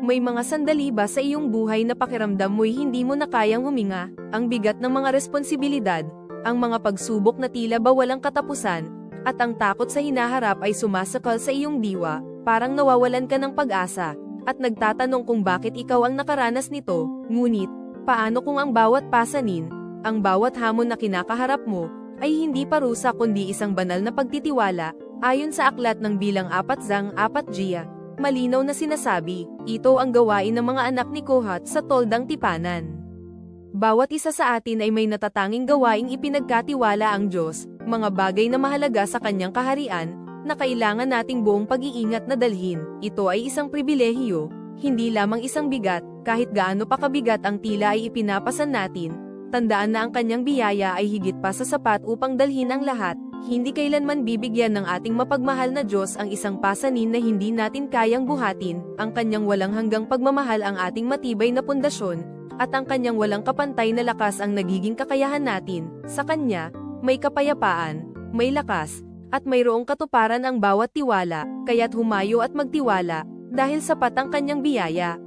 May mga sandali ba sa iyong buhay na pakiramdam mo'y hindi mo na kayang huminga? Ang bigat ng mga responsibilidad, ang mga pagsubok na tila ba walang katapusan, at ang takot sa hinaharap ay sumasakal sa iyong diwa, parang nawawalan ka ng pag-asa, at nagtatanong kung bakit ikaw ang nakaranas nito. Ngunit, paano kung ang bawat pasanin, ang bawat hamon na kinakaharap mo, ay hindi parusa kundi isang banal na pagtitiwala? Ayon sa aklat ng bilang 4:4, malinaw na sinasabi, ito ang gawain ng mga anak ni Kohat sa toldang tipanan. Bawat isa sa atin ay may natatanging gawaing ipinagkatiwala ang Diyos, mga bagay na mahalaga sa kanyang kaharian, na kailangan nating buong pag-iingat na dalhin. Ito ay isang pribilehiyo, hindi lamang isang bigat, kahit gaano pa kabigat ang tila ay ipinapasan natin. Tandaan na ang kanyang biyaya ay higit pa sa sapat upang dalhin ang lahat. Hindi kailanman bibigyan ng ating mapagmahal na Diyos ang isang pasanin na hindi natin kayang buhatin, ang kanyang walang hanggang pagmamahal ang ating matibay na pundasyon, at ang kanyang walang kapantay na lakas ang nagiging kakayahan natin. Sa kanya, may kapayapaan, may lakas, at mayroong katuparan ang bawat tiwala, kaya't humayo at magtiwala, dahil sapat ang kanyang biyaya.